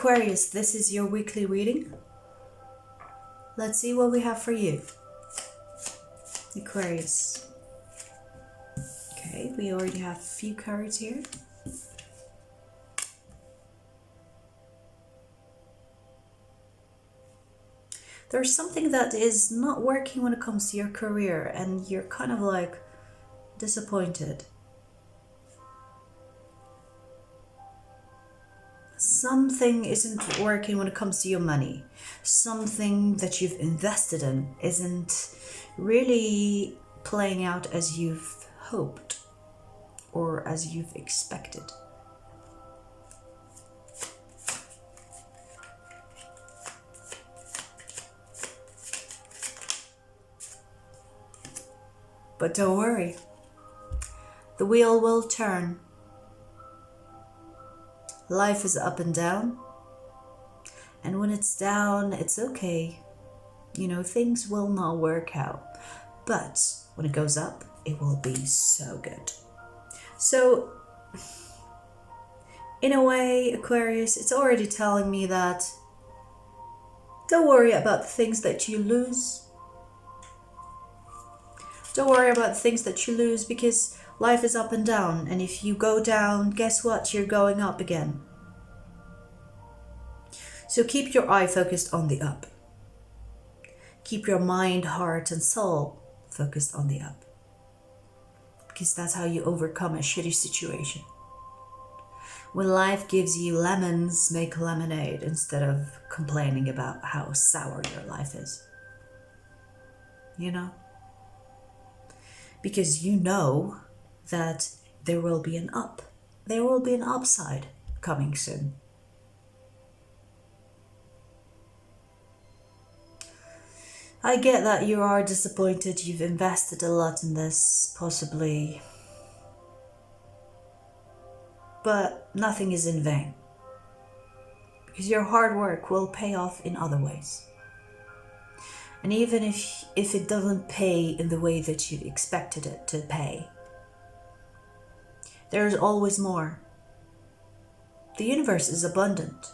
Aquarius, this is your weekly reading. Let's see what we have for you. Aquarius. Okay, we already have a few cards here. There's something that is not working when it comes to your career, and you're kind of like disappointed. Something isn't working when it comes to your money. Something that you've invested in isn't really playing out as you've hoped or as you've expected. But don't worry, the wheel will turn. Life is up and down, and when it's down, it's okay. You know, things will not work out, but when it goes up, it will be so good. So, in a way, Aquarius, it's already telling me that don't worry about the things that you lose. Don't worry about the things that you lose, because life is up and down, and if you go down, guess what? You're going up again. So keep your eye focused on the up. Keep your mind, heart, and soul focused on the up, because that's how you overcome a shitty situation. When life gives you lemons, make lemonade instead of complaining about how sour your life is. You know? Because you know that there will be an up. There will be an upside coming soon. I get that you are disappointed. You've invested a lot in this, possibly. But nothing is in vain. Because your hard work will pay off in other ways. And even if it doesn't pay in the way that you expected it to pay, there is always more. The universe is abundant.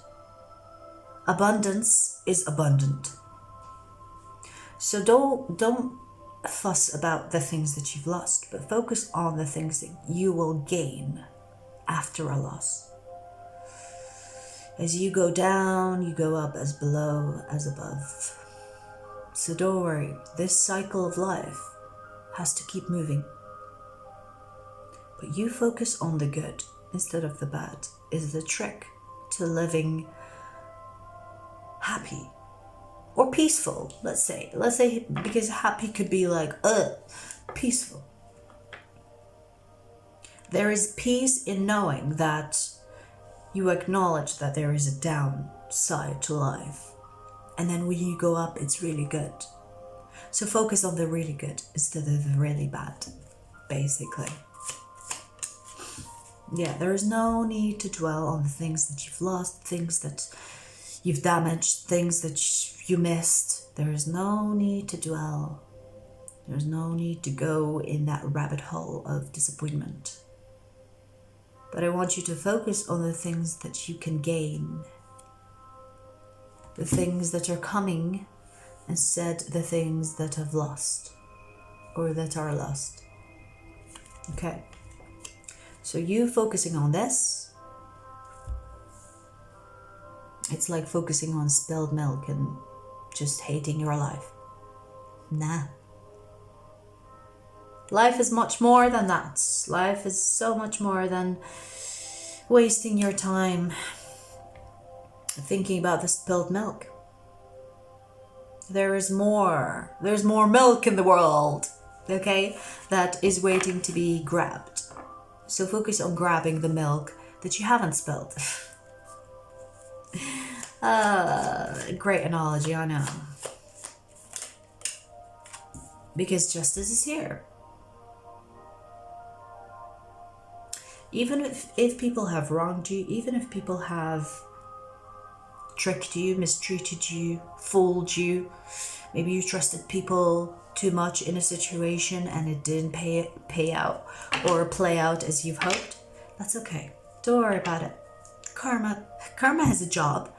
Abundance is abundant. So don't fuss about the things that you've lost, but focus on the things that you will gain after a loss. As you go down, you go up, as below, as above. So don't worry, this cycle of life has to keep moving. But you focus on the good instead of the bad is the trick to living happy or peaceful, let's say, because happy could be like, peaceful. There is peace in knowing that you acknowledge that there is a downside to life. And then when you go up, it's really good. So focus on the really good instead of the really bad, basically. Yeah, there is no need to dwell on the things that you've lost, things that you've damaged, things that you missed. There is no need to dwell. There's no need to go in that rabbit hole of disappointment. But I want you to focus on the things that you can gain. The things that are coming, instead the things that have lost or that are lost. Okay, so you focusing on this, it's like focusing on spilled milk and just hating your life. Nah. Life is much more than that. Life is so much more than wasting your time thinking about the spilled milk. There's more milk in the world, okay, that is waiting to be grabbed. So focus on grabbing the milk that you haven't spilled. Great analogy, I know. Because justice is here. Even if people have wronged you, even if people have tricked you, mistreated you, fooled you, maybe you trusted people too much in a situation and it didn't pay out or play out as you've hoped, that's okay. Don't worry about it. Karma has a job,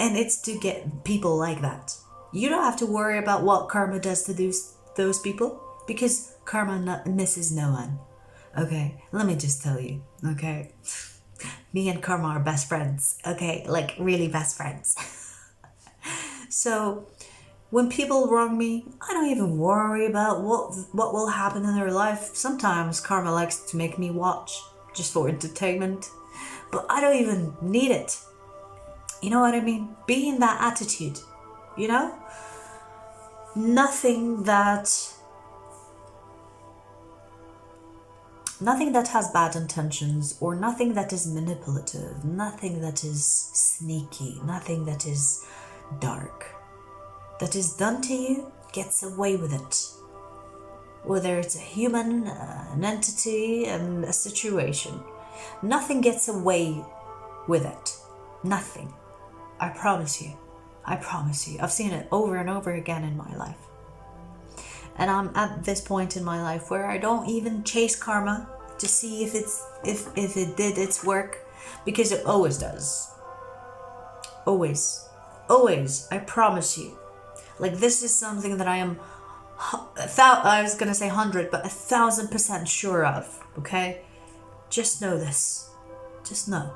And it's to get people like that. You don't have to worry about what karma does to those people, because karma misses no one. Okay, let me just tell you, okay? Me and karma are best friends, okay? Like, really best friends. So, when people wrong me, I don't even worry about what will happen in their life. Sometimes karma likes to make me watch, just for entertainment. But I don't even need it. You know what I mean? Be in that attitude, you know? Nothing that has bad intentions, or nothing that is manipulative, nothing that is sneaky, nothing that is dark, that is done to you, gets away with it. Whether it's a human, an entity, and a situation. Nothing gets away with it. Nothing. I promise you. I promise you. I've seen it over and over again in my life. And I'm at this point in my life where I don't even chase karma to see if it did its work, because it always does. Always. Always. I promise you. Like, this is something that I am, I was going to say 100, but 1,000% sure of, okay? Just know this. Just know.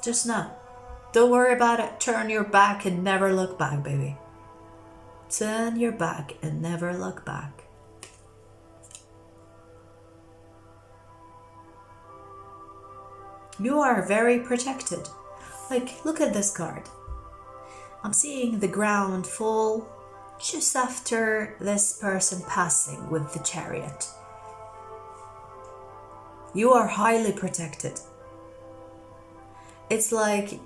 Just know. Don't worry about it. Turn your back and never look back, baby. Turn your back and never look back. You are very protected. Like, look at this card. I'm seeing the ground fall just after this person passing with the chariot. You are highly protected. It's like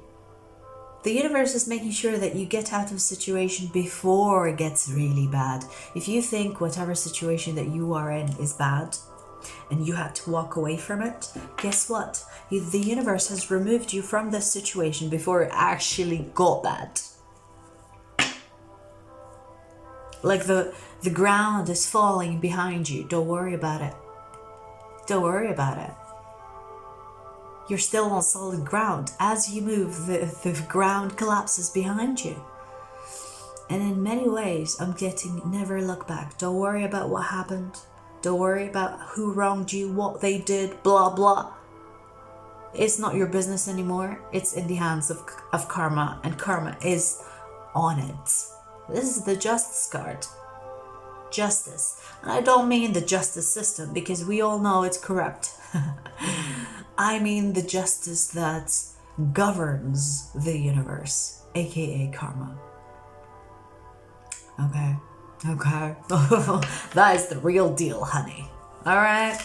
the universe is making sure that you get out of a situation before it gets really bad. If you think whatever situation that you are in is bad and you had to walk away from it, guess what? The universe has removed you from this situation before it actually got bad. Like the ground is falling behind you. Don't worry about it. Don't worry about it. You're still on solid ground. As you move, the ground collapses behind you. And in many ways, I'm getting never look back. Don't worry about what happened. Don't worry about who wronged you, what they did, blah, blah. It's not your business anymore. It's in the hands of karma, and karma is on it. This is the justice card. Justice. And I don't mean the justice system, because we all know it's corrupt. I mean the justice that governs the universe, aka karma. Okay. Okay. That is the real deal, honey. Alright?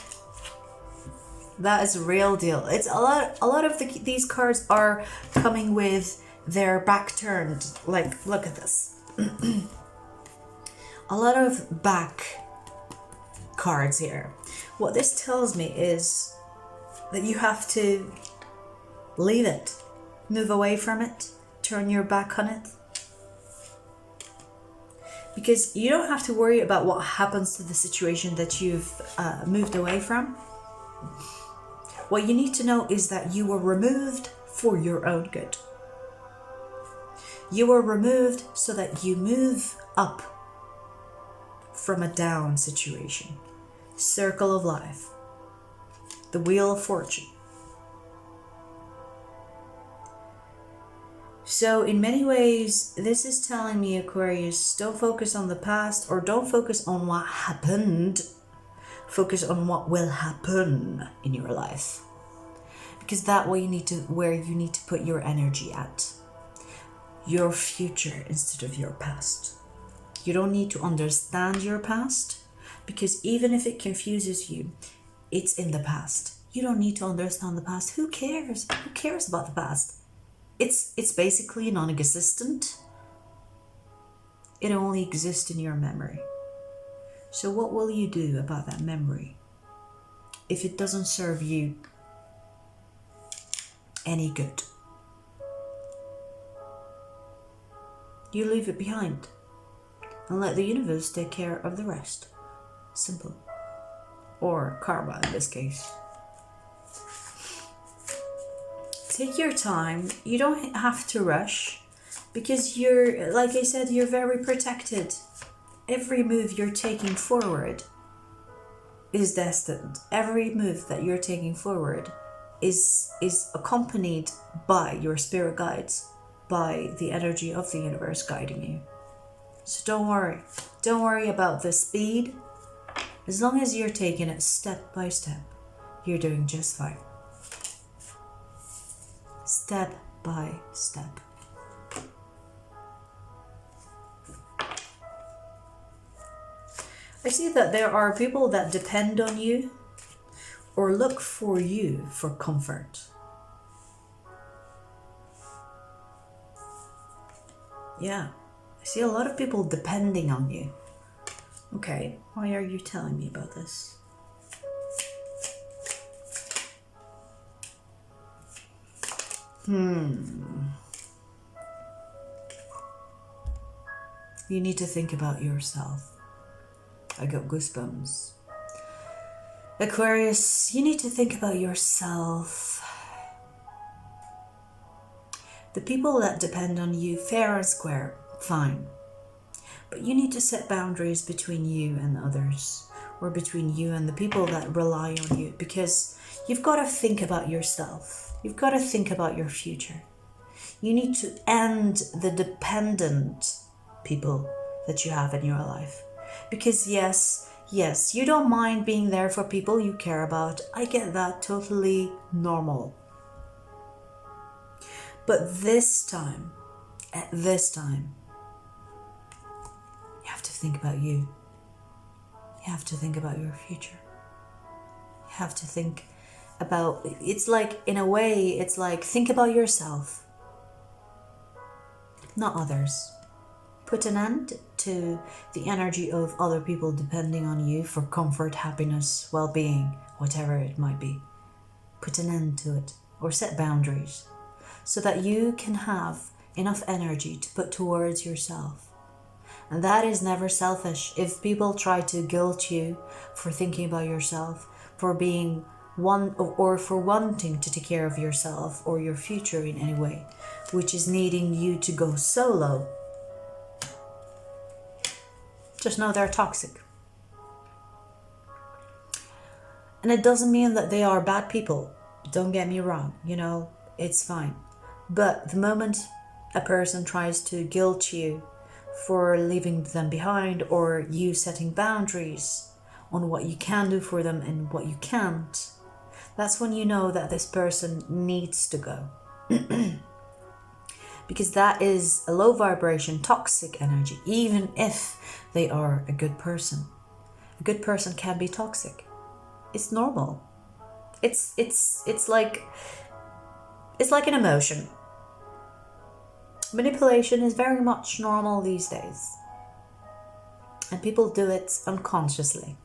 That is the real deal. It's a lot of these cards are coming with their back turned. Like, look at this. A lot of back cards here. What this tells me is that you have to leave it, move away from it, turn your back on it. Because you don't have to worry about what happens to the situation that you've moved away from. What you need to know is that you were removed for your own good. You were removed so that you move up from a down situation. Circle of life. The wheel of fortune. So in many ways, this is telling me, Aquarius, don't focus on the past, or don't focus on what happened. Focus on what will happen in your life. Because that's where you need to put your energy at. Your future instead of your past. You don't need to understand your past, because even if it confuses you, it's in the past. You don't need to understand the past. Who cares? Who cares about the past? It's basically non-existent. It only exists in your memory. So what will you do about that memory if it doesn't serve you any good? You leave it behind and let the universe take care of the rest. Simple. Or karma in this case. take your time. You don't have to rush, because you're, like I said, you're very protected. Every move you're taking forward is destined. Every move that you're taking forward is accompanied by your spirit guides, by the energy of the universe guiding you. So don't worry. Don't worry about the speed. As long as you're taking it step by step, you're doing just fine. Step by step. I see that there are people that depend on you or look for you for comfort. Yeah, I see a lot of people depending on you. Okay, why are you telling me about this? You need to think about yourself. I got goosebumps. Aquarius, you need to think about yourself. The people that depend on you, fair and square, fine. But you need to set boundaries between you and others, or between you and the people that rely on you, because you've got to think about yourself. You've got to think about your future. You need to end the dependent people that you have in your life. Because yes, you don't mind being there for people you care about. I get that, totally normal. But this time, at this time, you have to think about you. You have to think about your future. You have to think about, it's like, in a way, it's like, think about yourself, not others. Put an end to the energy of other people depending on you for comfort, happiness, well-being, whatever it might be. Put an end to it, or set boundaries, so that you can have enough energy to put towards yourself. And that is never selfish. If people try to guilt you for thinking about yourself, for being one, or for wanting to take care of yourself or your future in any way, which is needing you to go solo, just know they're toxic. And it doesn't mean that they are bad people. Don't get me wrong, it's fine. But the moment a person tries to guilt you for leaving them behind, or you setting boundaries on what you can do for them and what you can't, that's when you know that this person needs to go. Because that is a low vibration, toxic energy, even if they are a good person. A good person can be toxic. It's normal. It's like an emotion. Manipulation is very much normal these days. And people do it unconsciously.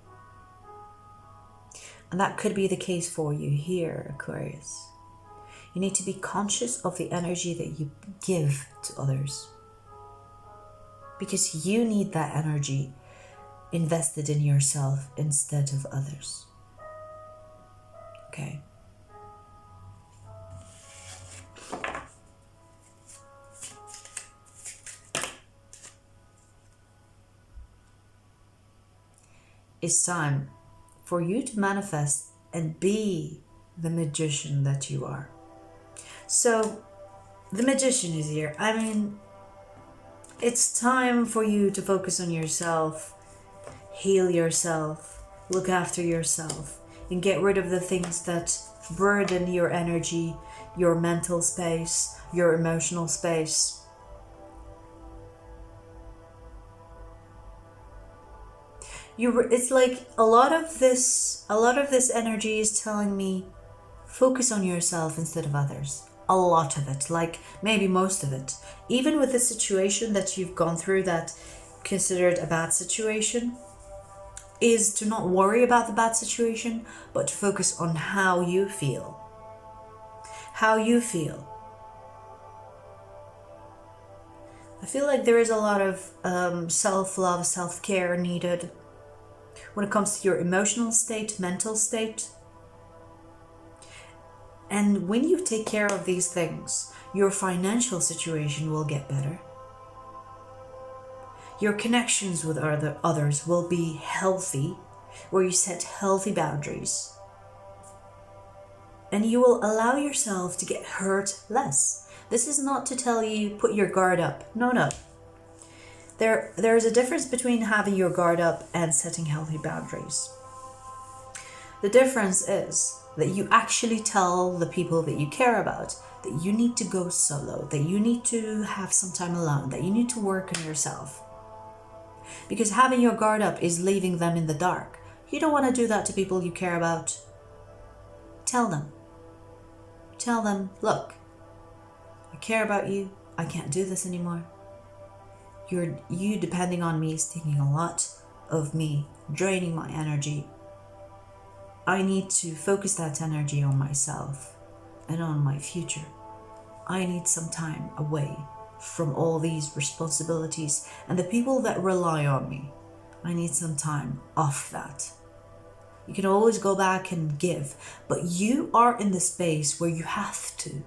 And that could be the case for you here, Aquarius. You need to be conscious of the energy that you give to others. Because you need that energy invested in yourself instead of others. Okay? It's time for you to manifest and be the magician that you are. So, the magician is here. I mean, it's time for you to focus on yourself, heal yourself, look after yourself, and get rid of the things that burden your energy, your mental space, your emotional space. It's like a lot of this energy is telling me, focus on yourself instead of others. A lot of it, like maybe most of it. Even with the situation that you've gone through that considered a bad situation, is to not worry about the bad situation, but to focus on how you feel. How you feel. I feel like there is a lot of self-love, self-care needed when it comes to your emotional state, mental state. And when you take care of these things, your financial situation will get better. Your connections with others will be healthy, where you set healthy boundaries. And you will allow yourself to get hurt less. This is not to tell you put your guard up. No, no. There's a difference between having your guard up and setting healthy boundaries. The difference is that you actually tell the people that you care about that you need to go solo, that you need to have some time alone, that you need to work on yourself. Because having your guard up is leaving them in the dark. You don't want to do that to people you care about. Tell them. Tell them, look, I care about you. I can't do this anymore. You depending on me is taking a lot of me, draining my energy. I need to focus that energy on myself and on my future. I need some time away from all these responsibilities and the people that rely on me. I need some time off that. You can always go back and give, but you are in the space where you have to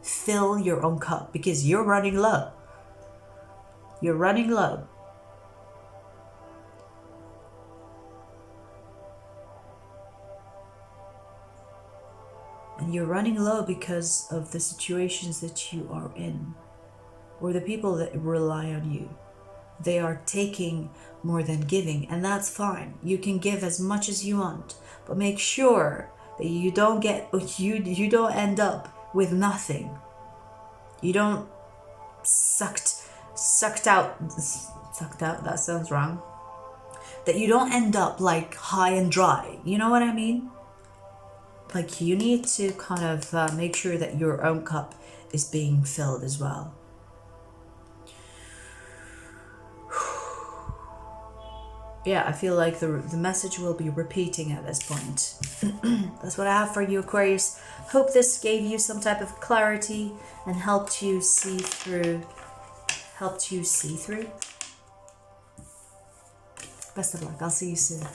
fill your own cup because you're running low. You're running low. And you're running low because of the situations that you are in, or the people that rely on you. They are taking more than giving, and that's fine. You can give as much as you want, but make sure that you don't end up with nothing. You don't sucked out, that sounds wrong. That you don't end up like high and dry. You know what I mean? Like you need to kind of make sure that your own cup is being filled as well. Yeah, I feel like the message will be repeating at this point. That's what I have for you, Aquarius. Hope this gave you some type of clarity and helped you see through. Best of luck. I'll see you soon.